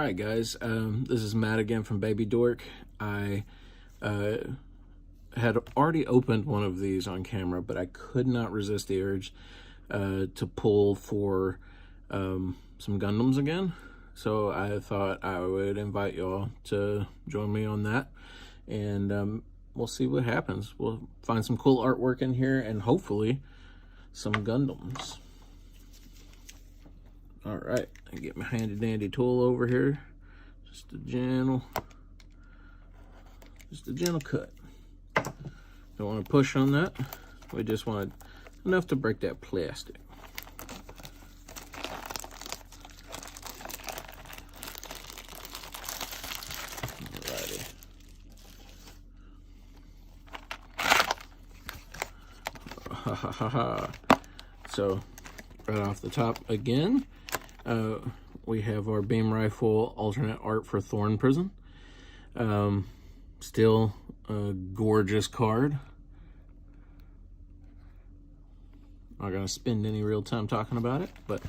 Alright guys, this is Matt again from Baby Dork. I had already opened one of these on camera, but I could not resist the urge to pull for some Gundams again. So I thought I would invite y'all to join me on that, and we'll see what happens. We'll find some cool artwork in here and hopefully some Gundams. All right, I get my handy dandy tool over here. Just a gentle cut. Don't want to push on that. We just want enough to break that plastic. Alrighty. So right off the top again, we have our beam rifle alternate art for Thorn Prison. Still a gorgeous card. Not gonna spend any real time talking about it, but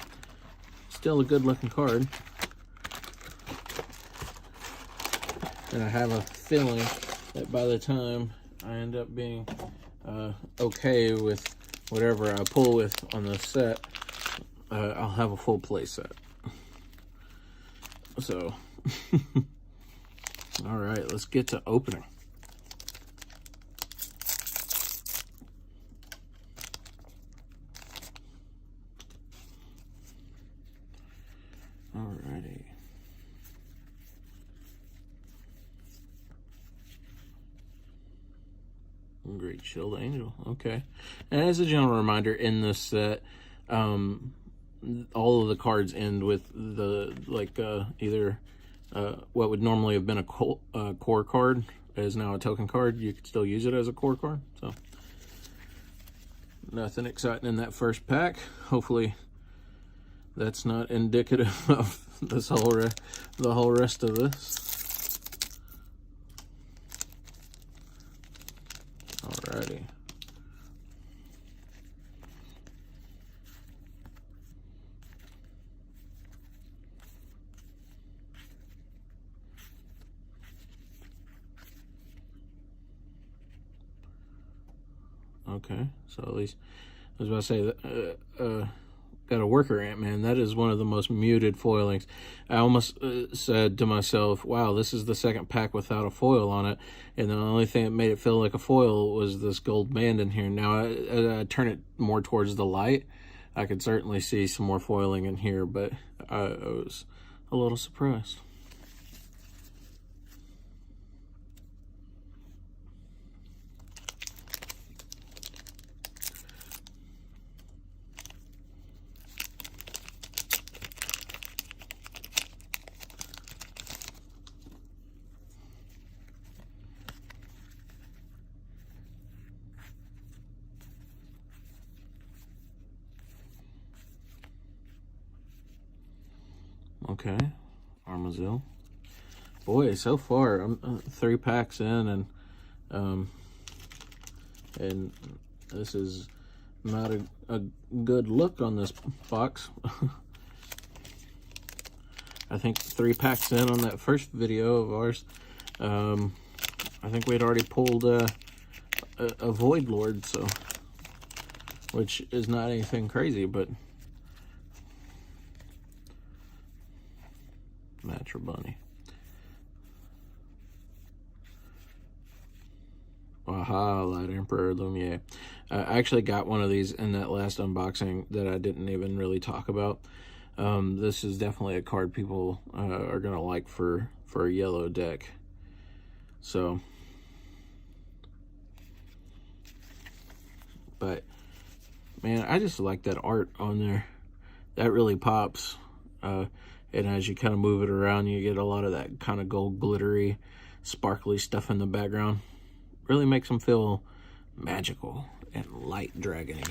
still a good looking card. And I have a feeling that by the time I end up being okay with whatever I pull with on this set, I'll have a full play set. So, all right, let's get to opening. Alrighty. Great Shield Angel. Okay. And as a general reminder, in this set, all of the cards end with the either what would normally have been a core card is now a token card. You could still use it as a core card. So nothing exciting in that first pack. Hopefully that's not indicative of this the whole rest of this. Alrighty. Okay, so at least I was about to say that got a worker Ant-Man. That is one of the most muted foilings. I almost said to myself, wow, this is the second pack without a foil on it, and the only thing that made it feel like a foil was this gold band in here. Now I turn it more towards the light, I could certainly see some more foiling in here, but I was a little surprised. Okay, Armazil. Boy, so far I'm 3 packs in, and this is not a good look on this box. I think 3 packs in on that first video of ours, I think we'd already pulled a Void Lord, so, which is not anything crazy, but Matcher Bunny. Aha, Light Emperor Lumiere. I actually got one of these in that last unboxing that I didn't even really talk about. This is definitely a card people are gonna like for a yellow deck. So, but man, I just like that art on there. That really pops. And as you kind of move it around, you get a lot of that kind of gold glittery, sparkly stuff in the background. Really makes them feel magical and light dragony.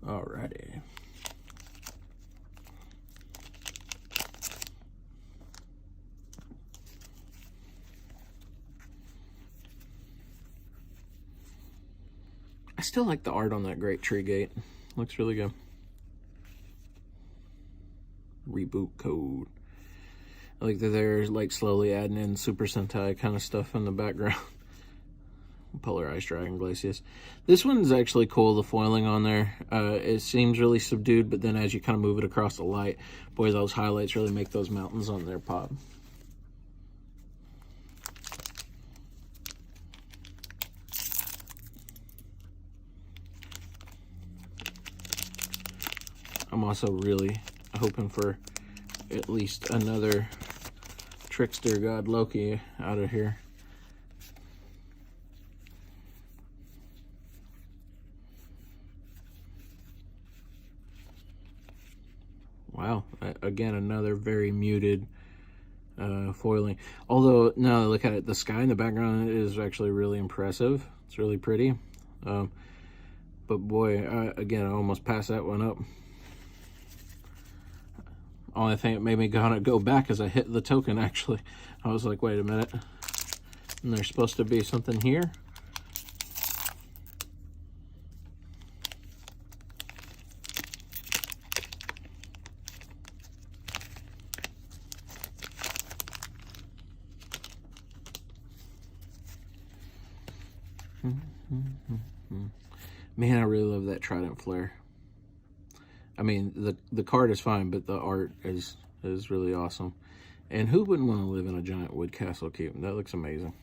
Alrighty. still like the art on that Great Tree Gate. Looks really good. Reboot code. I like that they're like slowly adding in Super Sentai kind of stuff in the background. Polarized Dragon Glacius. This one's actually cool, the foiling on there. It seems really subdued, but then as you kind of move it across the light, boy, those highlights really make those mountains on there pop. I'm also really hoping for at least another Trickster God Loki out of here. Wow, again, another very muted foiling. Although, now look at it, the sky in the background is actually really impressive. It's really pretty. But boy, again, I almost passed that one up. Only thing that made me go back as I hit the token, actually. I was like, wait a minute. And there's supposed to be something here. Man, I really love that Trident Flare. I mean, the card is fine, but the art is really awesome. And who wouldn't want to live in a giant wood castle cube? That looks amazing.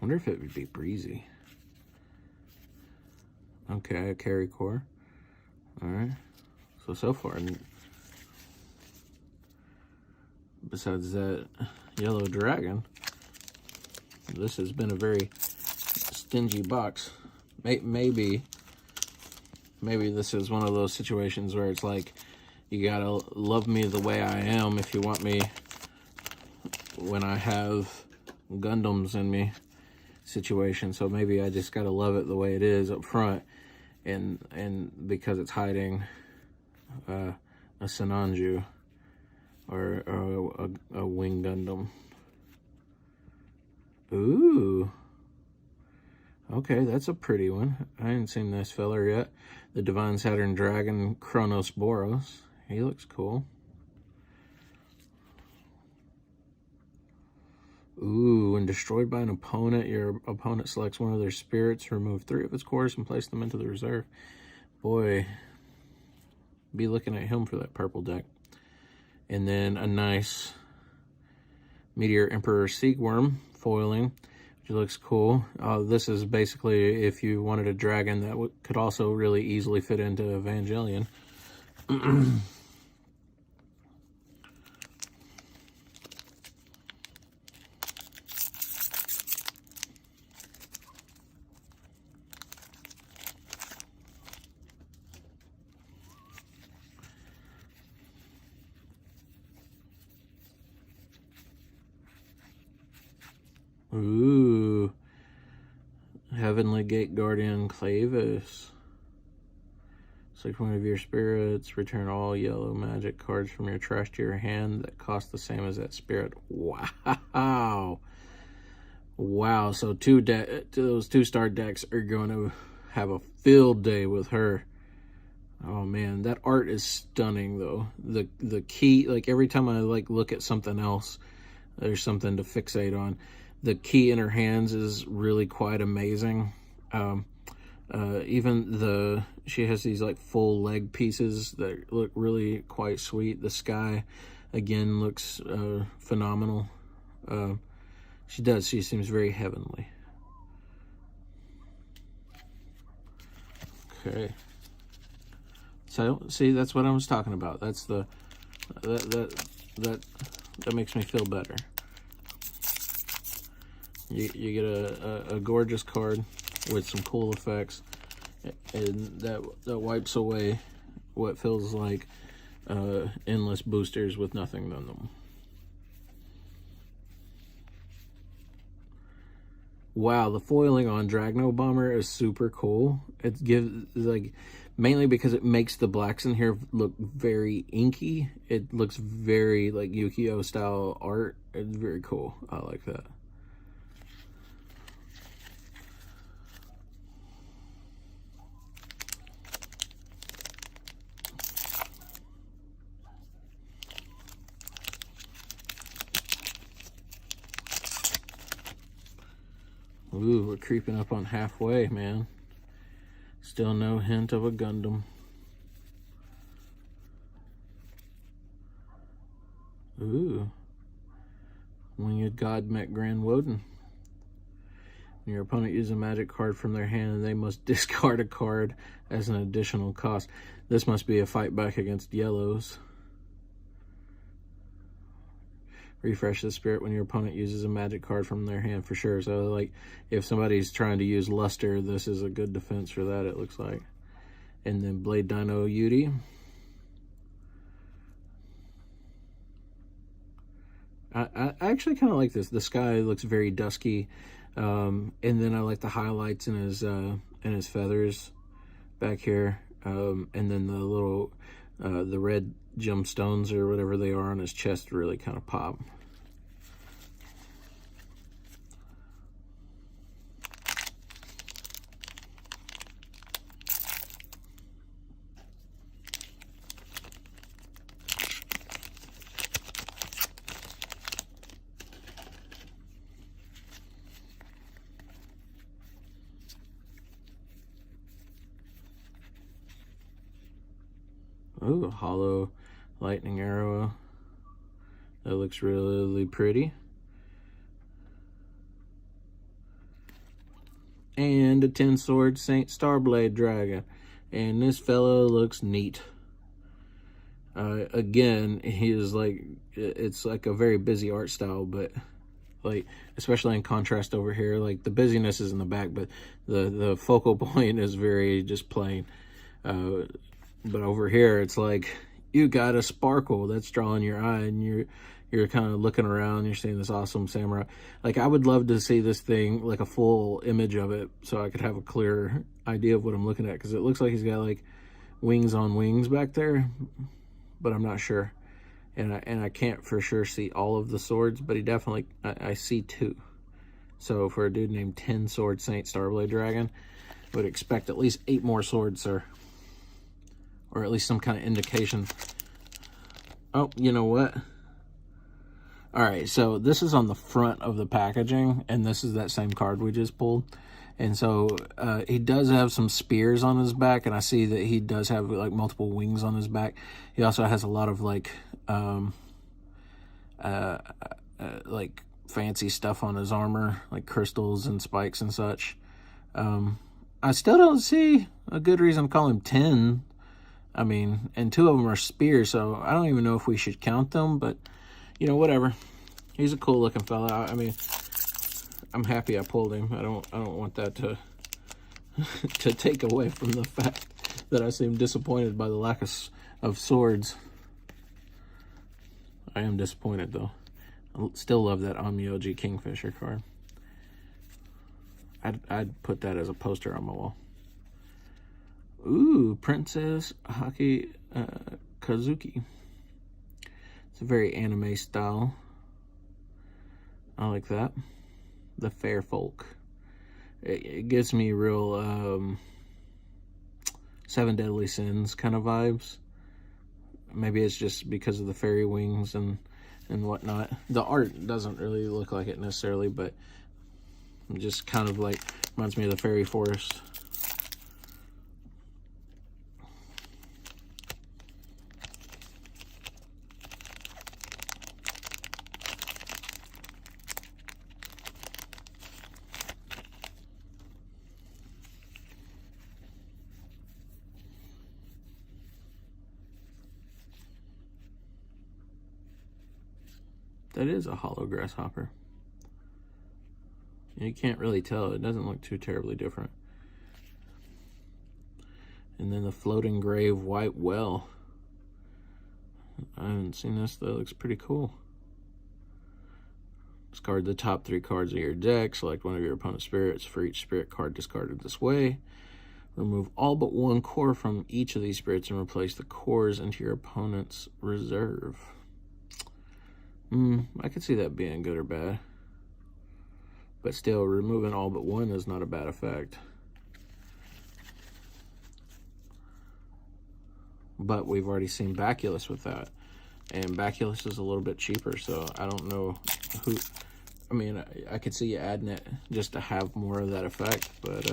Wonder if it would be breezy. Okay, a carry core. Alright. So far, besides that yellow dragon, this has been a very stingy box. Maybe this is one of those situations where it's like, you gotta love me the way I am if you want me when I have Gundams in me situation. So maybe I just gotta love it the way it is up front, and because it's hiding a Sinanju or a Wing Gundam. Ooh. Okay, that's a pretty one. I ain't seen this feller yet. The Divine Saturn Dragon Chronos Boros. He looks cool. Ooh, when destroyed by an opponent, your opponent selects one of their spirits, remove 3 of its cores, and place them into the reserve. Boy, be looking at him for that purple deck. And then a nice Meteor Emperor Seagworm foiling, which looks cool. This is basically if you wanted a dragon that could also really easily fit into Evangelion. Ooh, Heavenly Gate Guardian Clavis. Select one of your spirits, return all yellow magic cards from your trash to your hand that cost the same as that spirit. Wow. Wow, so those 2-star decks are going to have a field day with her. Oh man, that art is stunning though. The key, like every time I look at something else, there's something to fixate on. The key in her hands is really quite amazing. Even she has these like full leg pieces that look really quite sweet. The sky again looks phenomenal. She seems very heavenly. Okay. So see, that's what I was talking about. That's that makes me feel better. You get a gorgeous card with some cool effects, and that wipes away what feels like endless boosters with nothing on them. Wow, the foiling on Dragno Bomber is super cool. It gives mainly because it makes the blacks in here look very inky. It looks very like Yu-Gi-Oh style art. It's very cool. I like that. creeping up on halfway, man. Still no hint of a Gundam. Ooh. Winged God met Grand Woden. When your opponent uses a magic card from their hand, they must discard a card as an additional cost. This must be a fight back against yellows. Refresh the spirit when your opponent uses a magic card from their hand, for sure. So, like, if somebody's trying to use Luster, this is a good defense for that, it looks like. And then Blade Dino Yudi. I actually kind of like this. The sky looks very dusky, and then I like the highlights in his feathers back here, and then the little the red gemstones or whatever they are on his chest really kind of pop. Ooh, a hollow lightning arrow. That looks really pretty. And a 10-sword Saint Starblade Dragon. And this fellow looks neat. Again, he is like, it's like a very busy art style, but like, especially in contrast over here, like the busyness is in the back, but the focal point is very just plain. But over here, it's like you got a sparkle that's drawing your eye, and you're kind of looking around. You're seeing this awesome samurai. Like, I would love to see this thing, like a full image of it, so I could have a clear idea of what I'm looking at. Because it looks like he's got like wings on wings back there, but I'm not sure. And I can't for sure see all of the swords, but he definitely, I see 2. So for a dude named 10-sword Saint Starblade Dragon, I would expect at least 8 more swords, sir. Or at least some kind of indication. Oh, you know what? All right, so this is on the front of the packaging, and this is that same card we just pulled. And so he does have some spears on his back, and I see that he does have like multiple wings on his back. He also has a lot of like fancy stuff on his armor, like crystals and spikes and such. I still don't see a good reason to call him 10. I mean, and 2 of them are spears, so I don't even know if we should count them, but, you know, whatever. He's a cool-looking fella. I mean, I'm happy I pulled him. I don't want that to to take away from the fact that I seem disappointed by the lack of swords. I am disappointed, though. I still love that Omnioji Kingfisher card. I'd put that as a poster on my wall. Ooh, Princess Haki Kazuki. It's a very anime style. I like that. The Fair Folk. It gives me real 7 Deadly Sins kind of vibes. Maybe it's just because of the fairy wings and whatnot. The art doesn't really look like it necessarily, but just kind of like reminds me of the fairy forest. That is a hollow grasshopper. You can't really tell. It doesn't look too terribly different. And then the Floating Grave White Well. I haven't seen this, though. It looks pretty cool. Discard the top 3 cards of your deck. Select one of your opponent's spirits. For each spirit card discarded this way, remove all but 1 core from each of these spirits and replace the cores into your opponent's reserve. I could see that being good or bad. But still, removing all but 1 is not a bad effect. But we've already seen Baculus with that. And Baculus is a little bit cheaper, so I don't know who... I mean, I could see you adding it just to have more of that effect, but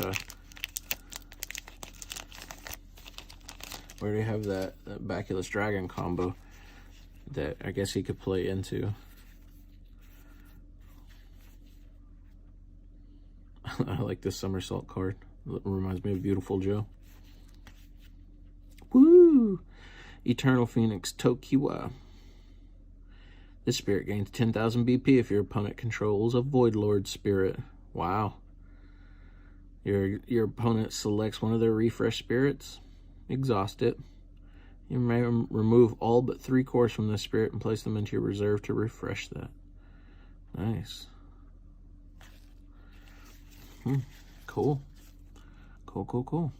we already have that Baculus Dragon combo that I guess he could play into. I like this somersault card. It reminds me of Beautiful Joe. Woo! Eternal Phoenix Tokiwa. This spirit gains 10,000 BP if your opponent controls a Void Lord spirit. Wow. Your opponent selects one of their refresh spirits. Exhaust it. You may remove all but 3 cores from this spirit and place them into your reserve to refresh that. Nice. Cool. Cool.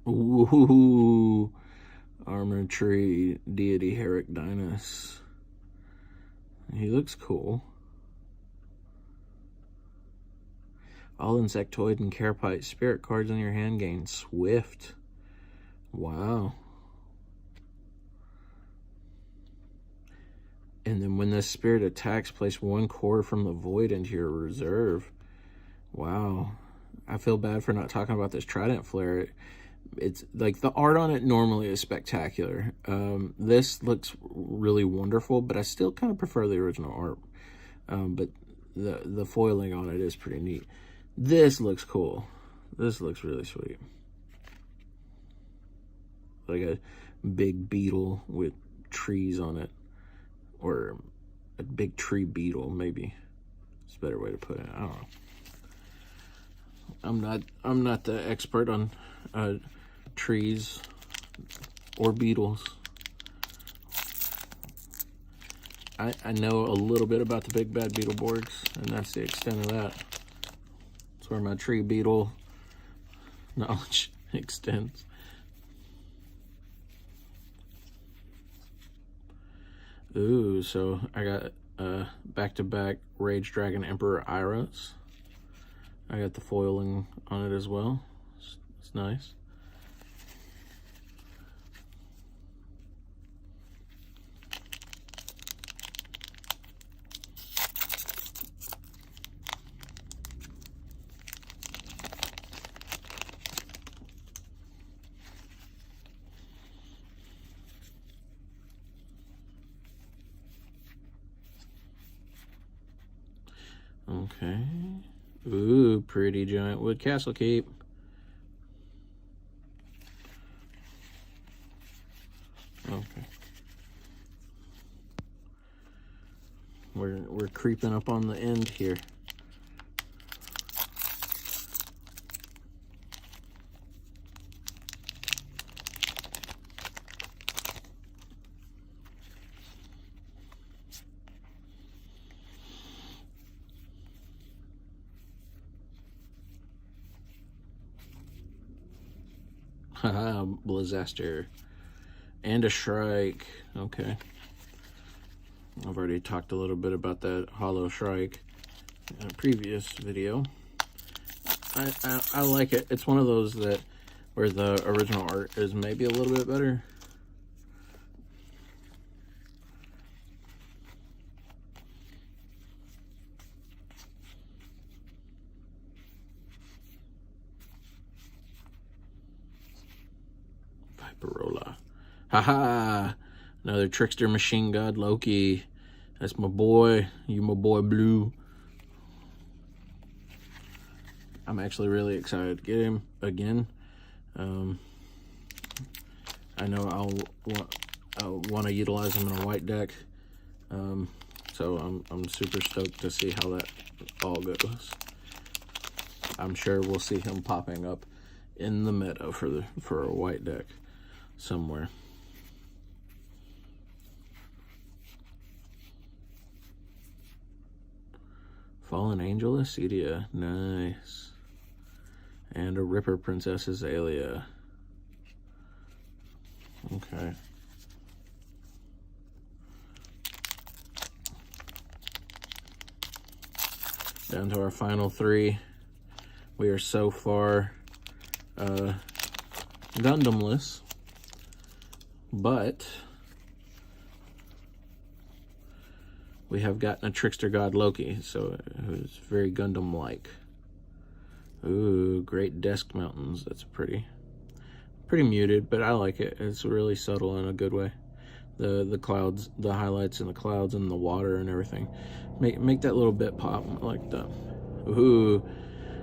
Ooh, Armor Tree Deity Herrick Dynus. He looks cool. All Insectoid and Carapace spirit cards in your hand gain Swift. Wow. And then when this spirit attacks, place 1 core from the void into your reserve. Wow. I feel bad for not talking about this Trident Flare. It's like the art on it normally is spectacular. This looks really wonderful, but I still kind of prefer the original art. But the foiling on it is pretty neat. This looks cool. This looks really sweet. Like a big beetle with trees on it, or a big tree beetle, maybe. It's a better way to put it. I don't know. I'm not the expert on trees or beetles. I know a little bit about the big bad Beetleborgs, and that's the extent of that. That's where my tree beetle knowledge extends. Ooh, so I got back-to-back Rage Dragon Emperor Iras. I got the foiling on it as well. It's nice. Okay. Ooh, pretty giant wood castle cape. Okay. We're creeping up on the end here. Haha, Blizaster. And a Shrike. Okay. I've already talked a little bit about that Hollow Shrike in a previous video. I like it. It's one of those that where the original art is maybe a little bit better. Viperola. Haha! Another Trickster Machine God Loki. That's my boy. You my boy Blue. I'm actually really excited to get him again. I know I'll want to utilize him in a white deck. So I'm super stoked to see how that all goes. I'm sure we'll see him popping up in the meta for a white deck somewhere. Fallen Angel Acedia. Nice. And a Ripper Princess Azalea. Okay. Down to our final three. We are so far Gundamless, but we have gotten a Trickster God Loki, so it's very Gundam-like. Ooh, Great Desk Mountains. That's pretty muted, but I like it. It's really subtle in a good way. The clouds, the highlights in the clouds and the water and everything make that little bit pop like that. Ooh,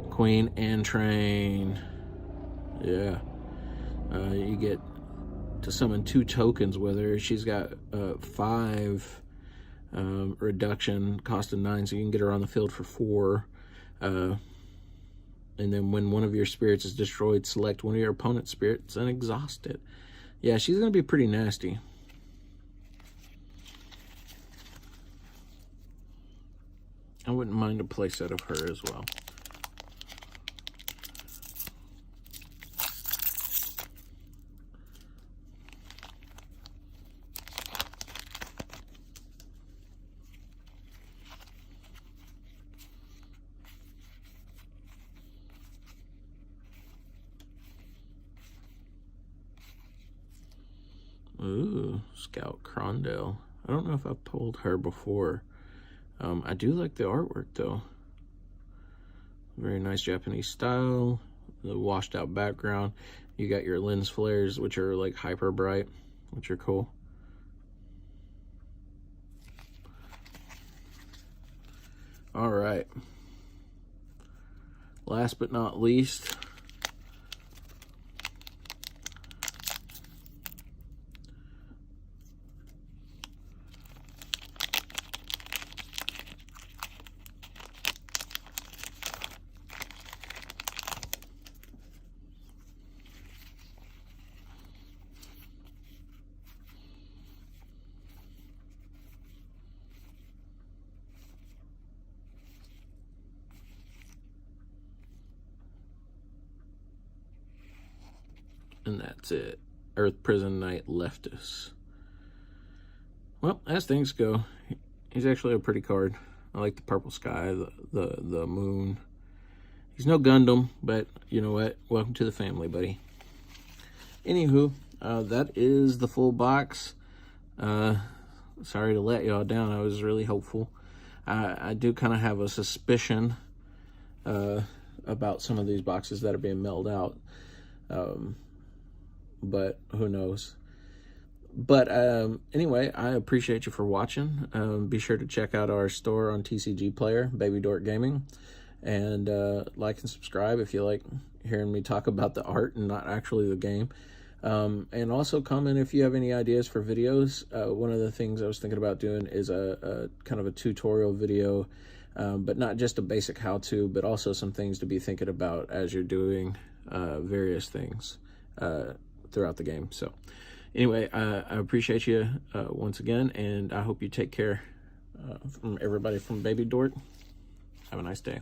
Queen and Train. Yeah. You get to summon 2 tokens with her. She's got 5 reduction, cost of 9, so you can get her on the field for 4. And then when one of your spirits is destroyed, select one of your opponent's spirits and exhaust it. Yeah, she's going to be pretty nasty. I wouldn't mind a playset of her as well. Ooh, Scout Crondale. I don't know if I've pulled her before. I do like the artwork though. Very nice Japanese style. The washed out background. You got your lens flares, which are like hyper bright, which are cool. All right. Last but not least, and that's it. Earth Prison Knight left us. Well, as things go, he's actually a pretty card. I like the purple sky, the moon. He's no Gundam, but you know what? Welcome to the family, buddy. Anywho, that is the full box. Sorry to let y'all down. I was really hopeful. I do kind of have a suspicion about some of these boxes that are being mailed out. But who knows. But anyway, I appreciate you for watching. Be sure to check out our store on TCG Player, Baby Dork Gaming, and like and subscribe if you like hearing me talk about the art and not actually the game. And also comment if you have any ideas for videos. One of the things I was thinking about doing is a kind of a tutorial video, but not just a basic how-to, but also some things to be thinking about as you're doing various things throughout the game. So anyway, I appreciate you once again, and I hope you take care from everybody from Baby Dork. Have a nice day.